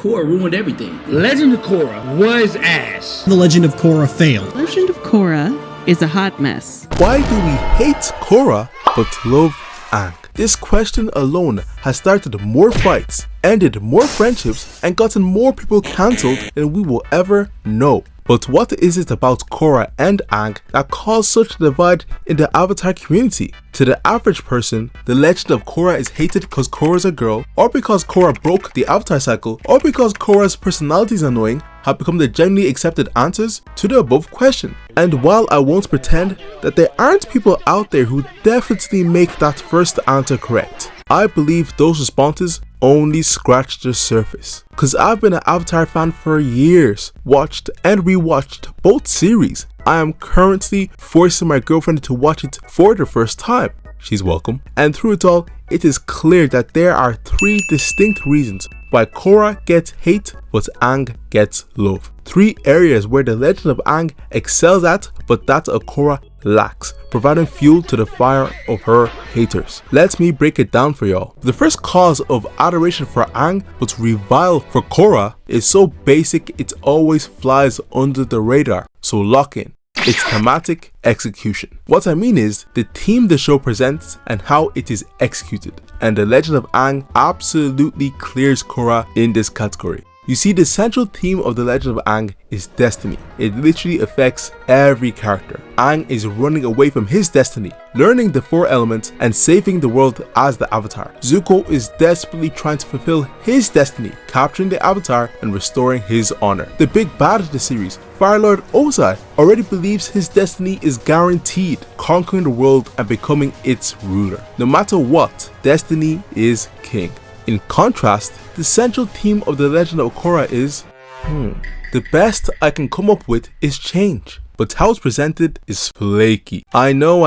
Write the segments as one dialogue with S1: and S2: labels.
S1: Korra ruined everything.
S2: Legend of Korra was ass.
S3: The Legend of Korra failed.
S4: Legend of Korra is a hot mess.
S5: Why do we hate Korra but love Aang? This question alone has started more fights, ended more friendships, and gotten more people cancelled than we will ever know. But what is it about Korra and Aang that caused such a divide in the Avatar community? To the average person, the Legend of Korra is hated because Korra is a girl, or because Korra broke the Avatar cycle, or because Korra's personality is annoying, have become the generally accepted answers to the above question. And while I won't pretend that there aren't people out there who definitely make that first answer correct, I believe those responses only scratch the surface. Cause I've been an Avatar fan for years, watched and rewatched both series. I am currently forcing my girlfriend to watch it for the first time. She's welcome. And through it all, it is clear that there are three distinct reasons why Korra gets hate but Aang gets love. Three areas where the Legend of Aang excels at but that of Korra lacks, providing fuel to the fire of her haters. Let me break it down for y'all. The first cause of adoration for Aang but revile for Korra is so basic it always flies under the radar, so lock in. It's thematic execution. What I mean is the theme the show presents and how it is executed, and the Legend of Aang absolutely clears Korra in this category. You see, the central theme of the Legend of Aang is destiny. It literally affects every character. Aang is running away from his destiny, learning the four elements and saving the world as the Avatar. Zuko is desperately trying to fulfill his destiny, capturing the Avatar and restoring his honor. The big bad of the series, Fire Lord Ozai, already believes his destiny is guaranteed, conquering the world and becoming its ruler. No matter what, destiny is king. In contrast, the central theme of the Legend of Korra is, the best I can come up with is change. But how it's presented is flaky. I know,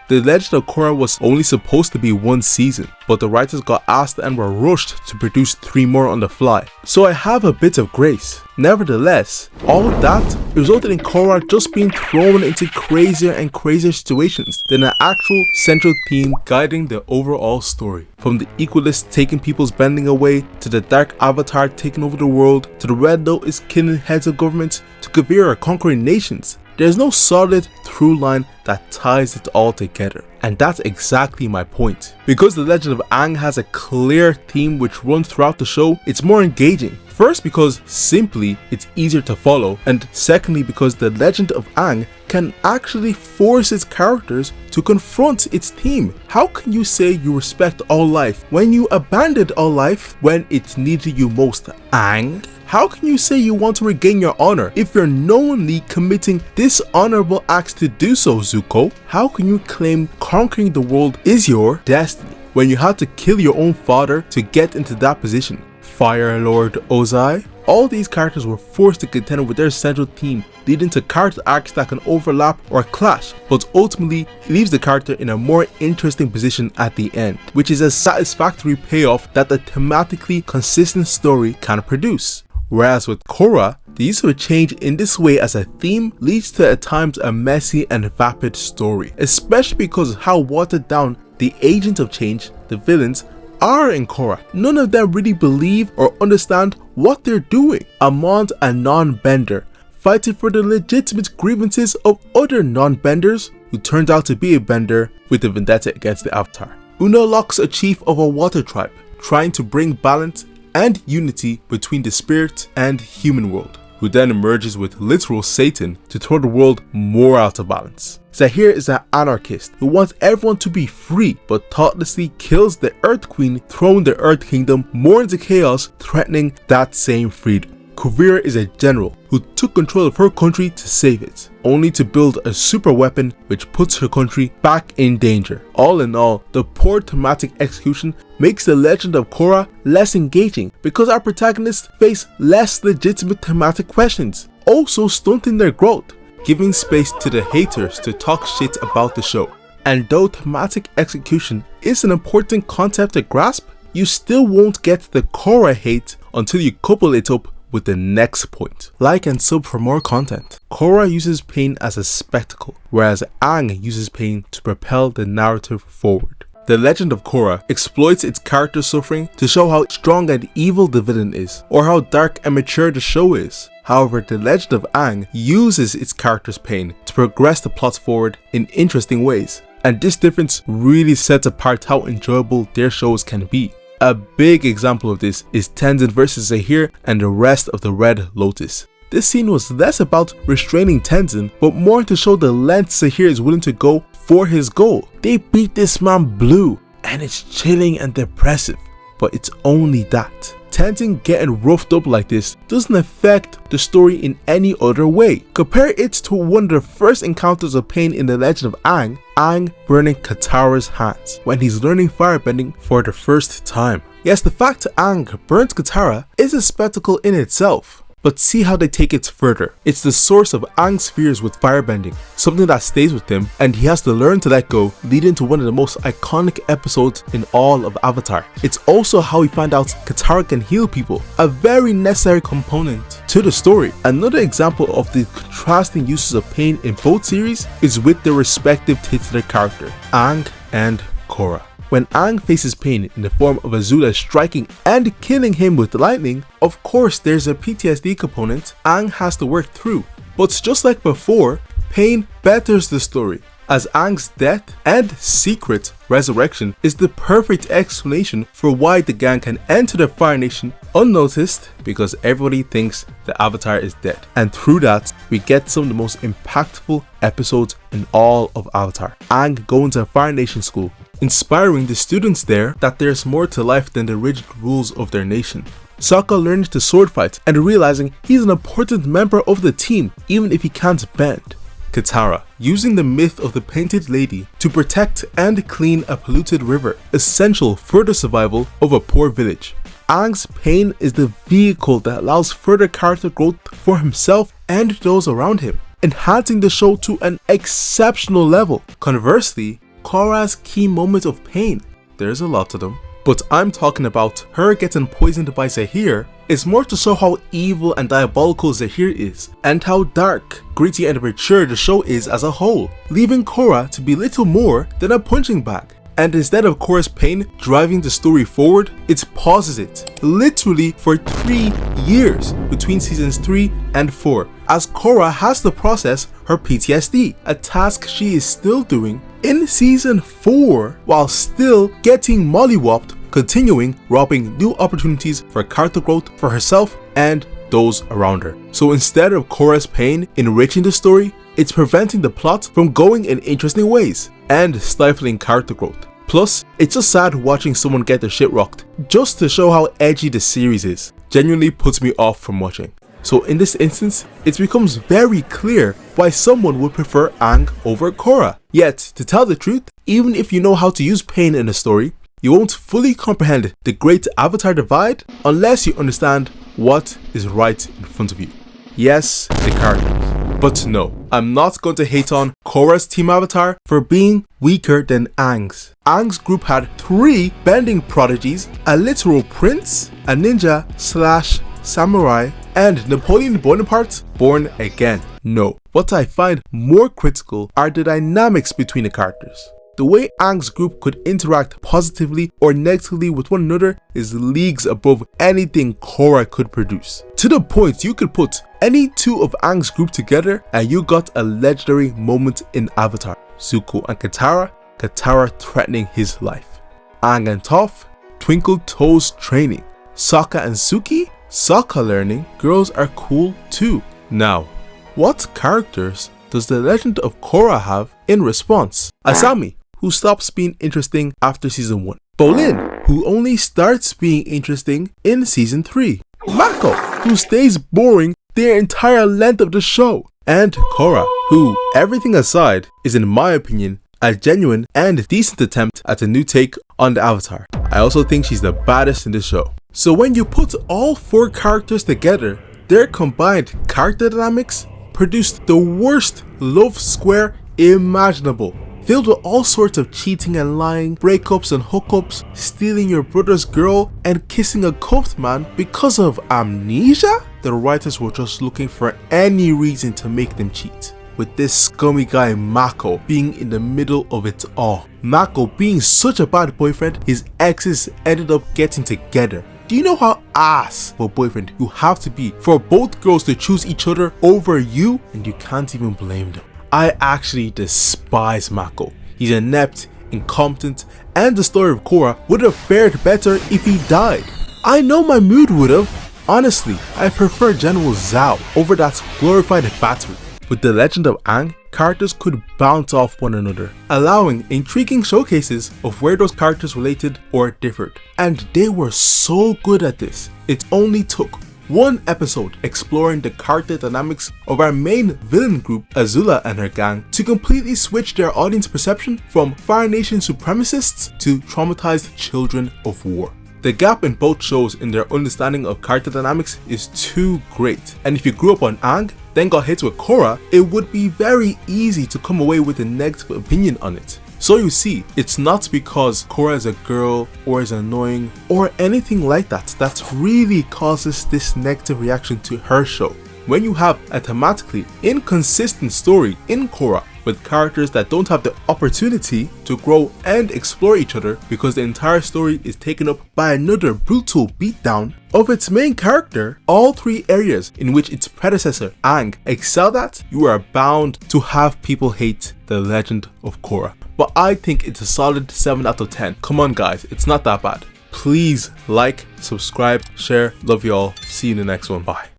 S5: the Legend of Korra was only supposed to be one season, but the writers got asked and were rushed to produce 3 more on the fly. So I have a bit of grace. Nevertheless, all that resulted in Korra just being thrown into crazier and crazier situations than an actual central theme guiding the overall story. From the Equalists taking people's bending away, to the Dark Avatar taking over the world, to the Red Lotus killing heads of governments, to Kuvira conquering nations. There's no solid through line that ties it all together. And that's exactly my point. Because the Legend of Aang has a clear theme which runs throughout the show, it's more engaging. First, because simply it's easier to follow, and secondly because the Legend of Aang can actually force its characters to confront its theme. How can you say you respect all life when you abandoned all life when it needed you most, Aang? How can you say you want to regain your honor if you're knowingly committing dishonorable acts to do so, Zuko? How can you claim conquering the world is your destiny when you had to kill your own father to get into that position? Fire Lord Ozai? All these characters were forced to contend with their central theme, leading to character arcs that can overlap or clash, but ultimately leaves the character in a more interesting position at the end, which is a satisfactory payoff that the thematically consistent story can produce. Whereas with Korra, the use of a change in this way as a theme leads to at times a messy and vapid story, especially because of how watered down the agents of change, the villains, are in Korra. None of them really believe or understand what they're doing. Amon, a non-bender, fighting for the legitimate grievances of other non-benders who turned out to be a bender with a vendetta against the Avatar. Unalaq's a chief of a water tribe, trying to bring balance and unity between the spirit and human world, who then emerges with literal Satan to throw the world more out of balance. Zahir is an anarchist who wants everyone to be free, but thoughtlessly kills the Earth Queen, throwing the Earth Kingdom more into chaos, threatening that same freedom. Kuvira is a general who took control of her country to save it, only to build a super weapon which puts her country back in danger. All in all, the poor thematic execution makes the Legend of Korra less engaging because our protagonists face less legitimate thematic questions, also stunting their growth, giving space to the haters to talk shit about the show. And though thematic execution is an important concept to grasp, you still won't get the Korra hate until you couple it up with the next point. Like and sub for more content. Korra uses pain as a spectacle, whereas Aang uses pain to propel the narrative forward. The Legend of Korra exploits its character suffering to show how strong and evil the villain is, or how dark and mature the show is. However, The Legend of Aang uses its character's pain to progress the plot forward in interesting ways, and this difference really sets apart how enjoyable their shows can be. A big example of this is Tenzin vs Zahir and the rest of the Red Lotus. This scene was less about restraining Tenzin, but more to show the lengths Zahir is willing to go for his goal. They beat this man blue, and it's chilling and depressive, but it's only that. Tenzin getting roughed up like this doesn't affect the story in any other way. Compare it to one of the first encounters of pain in The Legend of Aang, Aang burning Katara's hands when he's learning firebending for the first time. Yes, the fact Aang burnt Katara is a spectacle in itself. But see how they take it further. It's the source of Aang's fears with firebending, something that stays with him and he has to learn to let go, leading to one of the most iconic episodes in all of Avatar. It's also how we find out Katara can heal people, a very necessary component to the story. Another example of the contrasting uses of pain in both series is with their respective titular character, Aang and Korra. When Aang faces pain in the form of Azula striking and killing him with lightning, of course there's a PTSD component Aang has to work through. But just like before, pain betters the story, as Aang's death and secret resurrection is the perfect explanation for why the gang can enter the Fire Nation unnoticed, because everybody thinks the Avatar is dead. And through that, we get some of the most impactful episodes in all of Avatar. Aang going to Fire Nation school, inspiring the students there that there's more to life than the rigid rules of their nation. Sokka learning to sword fight and realizing he's an important member of the team even if he can't bend. Katara using the myth of the Painted Lady to protect and clean a polluted river, essential for the survival of a poor village. Aang's pain is the vehicle that allows further character growth for himself and those around him, enhancing the show to an exceptional level. Conversely, Korra's key moments of pain, there's a lot of them, but I'm talking about her getting poisoned by Zahir, is more to show how evil and diabolical Zahir is, and how dark, gritty and mature the show is as a whole, leaving Korra to be little more than a punching bag. And instead of Korra's pain driving the story forward, it pauses it, literally for 3 years between seasons 3 and 4, as Korra has to process her PTSD, a task she is still doing in season 4 while still getting mollywopped, continuing robbing new opportunities for character growth for herself and those around her. So instead of Korra's pain enriching the story, it's preventing the plot from going in interesting ways and stifling character growth. Plus, it's just sad watching someone get their shit rocked just to show how edgy the series is. Genuinely puts me off from watching. So in this instance, it becomes very clear why someone would prefer Aang over Korra. Yet, to tell the truth, even if you know how to use pain in a story, you won't fully comprehend the great Avatar divide unless you understand what is right in front of you. Yes, the characters. But no, I'm not going to hate on Korra's Team Avatar for being weaker than Aang's. Aang's group had 3 bending prodigies, a literal prince, a ninja / samurai, and Napoleon Bonaparte born again. No, what I find more critical are the dynamics between the characters. The way Aang's group could interact positively or negatively with one another is leagues above anything Korra could produce. To the point you could put any 2 of Aang's group together and you got a legendary moment in Avatar. Zuko and Katara, Katara threatening his life. Aang and Toph, Twinkle Toes training. Sokka and Suki, Sokka learning girls are cool too. Now, what characters does The Legend of Korra have in response? Asami, who stops being interesting after season 1. Bolin, who only starts being interesting in season 3. Mako, who stays boring the entire length of the show. And Korra, who, everything aside, is in my opinion a genuine and decent attempt at a new take on the Avatar. I also think she's the baddest in the show. So when you put all 4 characters together, their combined character dynamics produced the worst love square imaginable. Filled with all sorts of cheating and lying, breakups and hookups, stealing your brother's girl, and kissing a cuffed man because of amnesia? The writers were just looking for any reason to make them cheat. with this scummy guy Mako being in the middle of it all. Mako being such a bad boyfriend, his exes ended up getting together. Do you know how ass of a boyfriend you have to be for both girls to choose each other over you? And you can't even blame them. I actually despise Mako. He's inept, incompetent, and the story of Korra would have fared better if he died. I know my mood would have. Honestly, I prefer General Zhao over that glorified battery. With the Legend of Aang, characters could bounce off one another, allowing intriguing showcases of where those characters related or differed. And they were so good at this. It only took one episode exploring the character dynamics of our main villain group, Azula and her gang, to completely switch their audience perception from Fire Nation supremacists to traumatized children of war. The gap in both shows in their understanding of character dynamics is too great, and if you grew up on Aang, then got hit with Korra, it would be very easy to come away with a negative opinion on it. So you see, it's not because Korra is a girl or is annoying or anything like that that really causes this negative reaction to her show. When you have a thematically inconsistent story in Korra with characters that don't have the opportunity to grow and explore each other because the entire story is taken up by another brutal beatdown of its main character, all three areas in which its predecessor Aang excelled at, you are bound to have people hate the Legend of Korra. But I think it's a solid 7 out of 10. Come on guys, it's not that bad. Please like, subscribe, share, love y'all. See you in the next one. Bye.